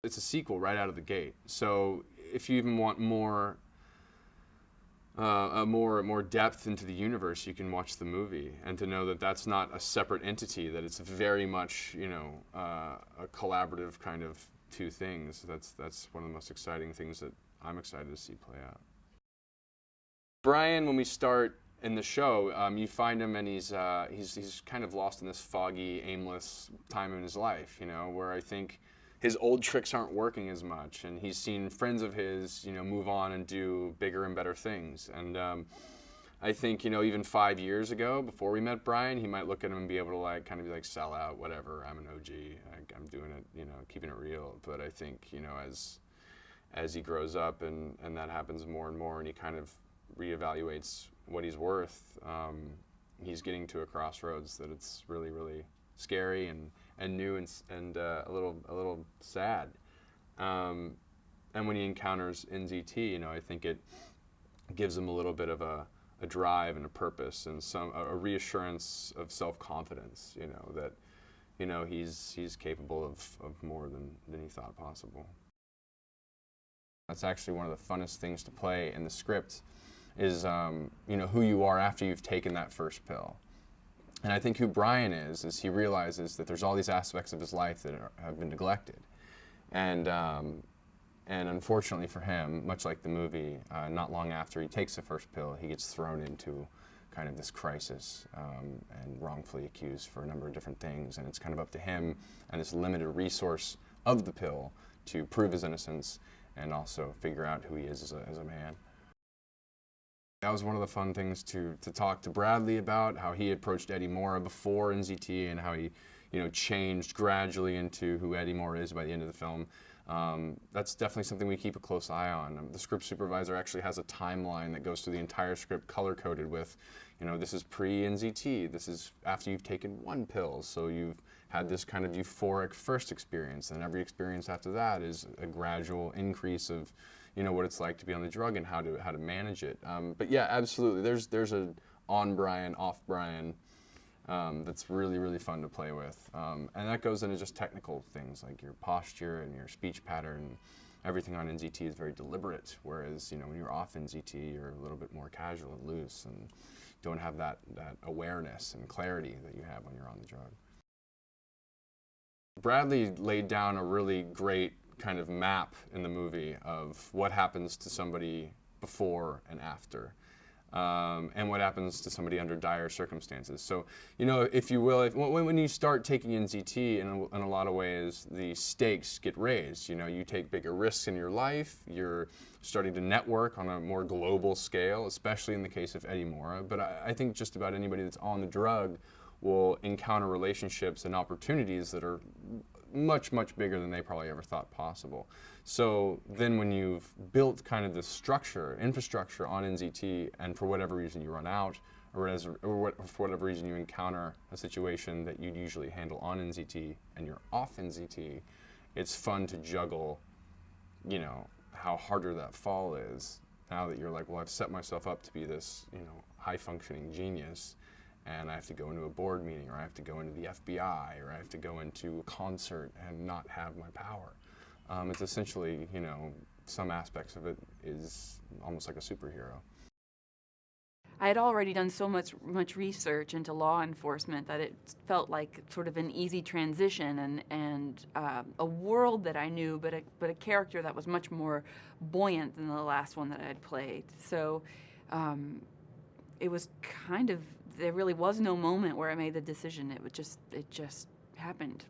it's a sequel right out of the gate. So if you even want more more depth into the universe, you can watch the movie, and to know that that's not a separate entity, that it's very much, you know, a collaborative kind of two things. That's one of the most exciting things that I'm excited to see play out. Brian, when we start in the show, you find him, and he's kind of lost in this foggy, aimless time in his life, you know, where I think his old tricks aren't working as much, and he's seen friends of his, you know, move on and do bigger and better things. And I think, you know, even 5 years ago, before we met Brian, he might look at him and be able to like kind of be like, sell out, whatever. I'm an OG. I'm doing it, you know, keeping it real. But I think, you know, as he grows up and that happens more and more, and he kind of reevaluates what he's worth, he's getting to a crossroads that it's really, really scary and new and a little sad. And when he encounters NZT, you know, I think it gives him a little bit of a drive and a purpose and a reassurance of self-confidence, you know, that, you know, he's capable of more than he thought possible. That's actually one of the funnest things to play in the script is, you know, who you are after you've taken that first pill. And I think who Brian is he realizes that there's all these aspects of his life that have been neglected. And unfortunately for him, much like the movie, not long after he takes the first pill, he gets thrown into kind of this crisis and wrongfully accused for a number of different things. And it's kind of up to him and this limited resource of the pill to prove his innocence and also figure out who he is as a man. That was one of the fun things to talk to Bradley about, how he approached Eddie Mora before NZT and how he, you know, changed gradually into who Eddie Mora is by the end of the film. That's definitely something we keep a close eye on. The script supervisor actually has a timeline that goes through the entire script color-coded with, you know, this is pre-NZT, this is after you've taken one pill, so you've had this kind of euphoric first experience, and every experience after that is a gradual increase of, you know, what it's like to be on the drug and how to manage it. But yeah, absolutely. There's a on Brian, off Brian that's really, really fun to play with. And that goes into just technical things like your posture and your speech pattern. Everything on NZT is very deliberate, whereas, you know, when you're off NZT, you're a little bit more casual and loose and don't have that awareness and clarity that you have when you're on the drug. Bradley laid down a really great kind of map in the movie of what happens to somebody before and after, and what happens to somebody under dire circumstances. So, you know, if you will, when you start taking NZT, in a lot of ways, the stakes get raised. You know, you take bigger risks in your life, you're starting to network on a more global scale, especially in the case of Eddie Mora. But I think just about anybody that's on the drug will encounter relationships and opportunities that are much, much bigger than they probably ever thought possible. So then when you've built kind of this infrastructure on NZT, and for whatever reason you run out, or for whatever reason you encounter a situation that you'd usually handle on NZT and you're off NZT, it's fun to juggle, you know, how harder that fall is now that you're like, well, I've set myself up to be this, you know, high-functioning genius, and I have to go into a board meeting, or I have to go into the FBI, or I have to go into a concert and not have my power. It's essentially, you know, some aspects of it is almost like a superhero. I had already done so much research into law enforcement that it felt like sort of an easy transition and a world that I knew, but a character that was much more buoyant than the last one that I had played. So it was kind of, there really was no moment where I made the decision. It just happened.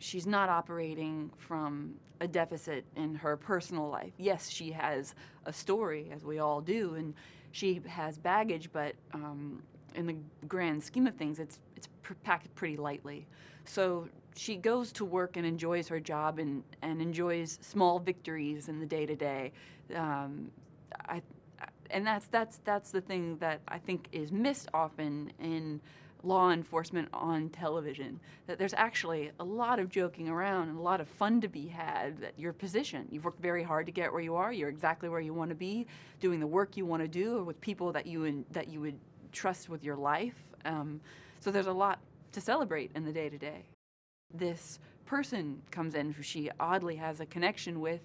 She's not operating from a deficit in her personal life. Yes, she has a story, as we all do, and she has baggage, but in the grand scheme of things, it's packed pretty lightly. So she goes to work and enjoys her job and enjoys small victories in the day-to-day. And that's the thing that I think is missed often in law enforcement on television, that there's actually a lot of joking around and a lot of fun to be had, that your position, you've worked very hard to get where you are, you're exactly where you want to be, doing the work you want to do with people that you would trust with your life. So there's a lot to celebrate in the day-to-day. This person comes in who she oddly has a connection with,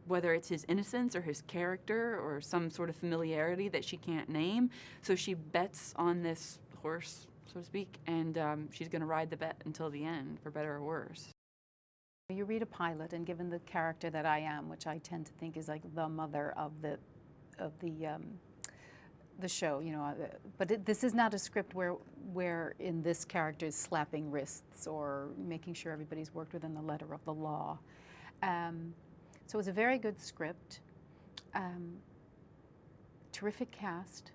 whether it's his innocence or his character or some sort of familiarity that she can't name. So she bets on this horse, so to speak, and she's going to ride the bet until the end, for better or worse. You read a pilot, and given the character that I am, which I tend to think is like the mother of the show, you know, but this is not a script where in this character is slapping wrists or making sure everybody's worked within the letter of the law. So it was a very good script, terrific cast.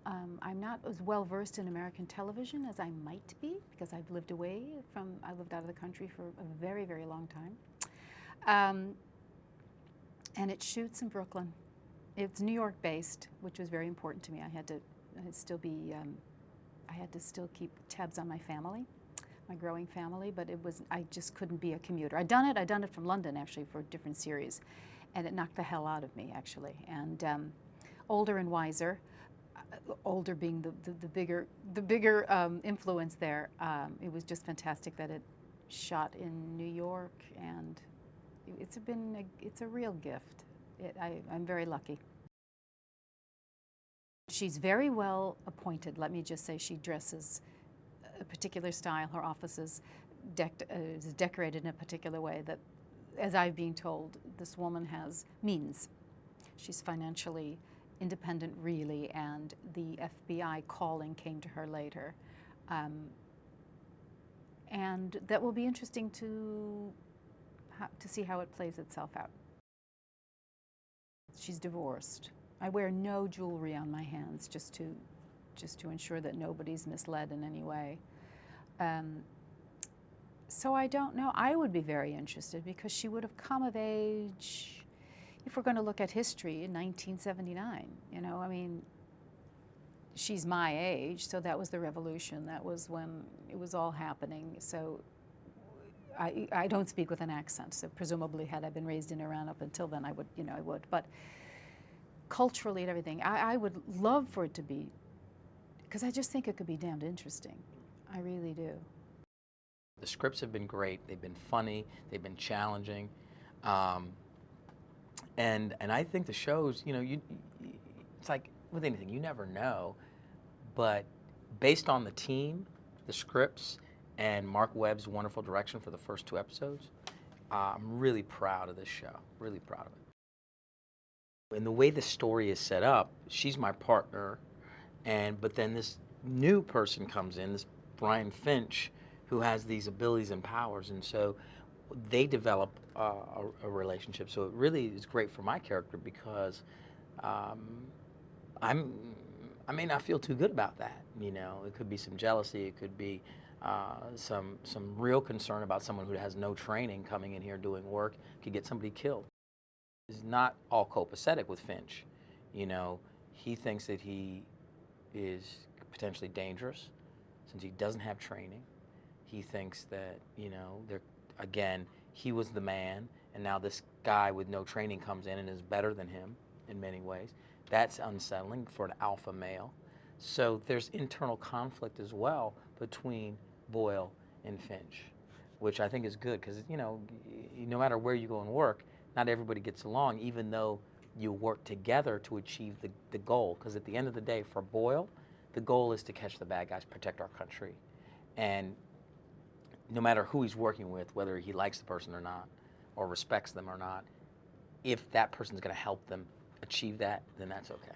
I'm not as well versed in American television as I might be because I lived out of the country for a very, very long time. And it shoots in Brooklyn. It's New York based, which was very important to me. I had to still keep tabs on my family, my growing family, but I just couldn't be a commuter. I'd done it from London actually for a different series, and it knocked the hell out of me actually. And older and wiser, older being the bigger influence there. It was just fantastic that it shot in New York, and it's a real gift. I'm very lucky. She's very well appointed. Let me just say, she dresses a particular style. Her office is decorated in a particular way that, as I've been told, this woman has means. She's financially independent, really, and the FBI calling came to her later. And that will be interesting to see how it plays itself out. She's divorced. I wear no jewelry on my hands just to ensure that nobody's misled in any way. So I don't know. I would be very interested because she would have come of age, if we're going to look at history, in 1979. You know, I mean, she's my age, so that was the revolution. That was when it was all happening. So I don't speak with an accent, so presumably had I been raised in Iran up until then, I would. But culturally and everything, I would love for it to be, because I just think it could be damned interesting. I really do. The scripts have been great. They've been funny. They've been challenging. And I think the shows, you know, it's like with anything, you never know. But based on the team, the scripts, and Mark Webb's wonderful direction for the first 2 episodes, I'm really proud of this show. Really proud of it. And the way the story is set up, she's my partner, but then this new person comes in, this Brian Finch, who has these abilities and powers, and so they develop a relationship. So it really is great for my character because I may not feel too good about that. You know, it could be some jealousy. It could be some real concern about someone who has no training coming in here doing work, could get somebody killed. It's not all copacetic with Finch. You know, he thinks that he is potentially dangerous since he doesn't have training. He thinks that, you know, again, he was the man, and now this guy with no training comes in and is better than him in many ways. That's unsettling for an alpha male. So there's internal conflict as well between Boyle and Finch, which I think is good because, you know, no matter where you go and work, not everybody gets along, even though you work together to achieve the goal. Because at the end of the day, for Boyle, the goal is to catch the bad guys, protect our country. And no matter who he's working with, whether he likes the person or not, or respects them or not, if that person's going to help them achieve that, then that's okay.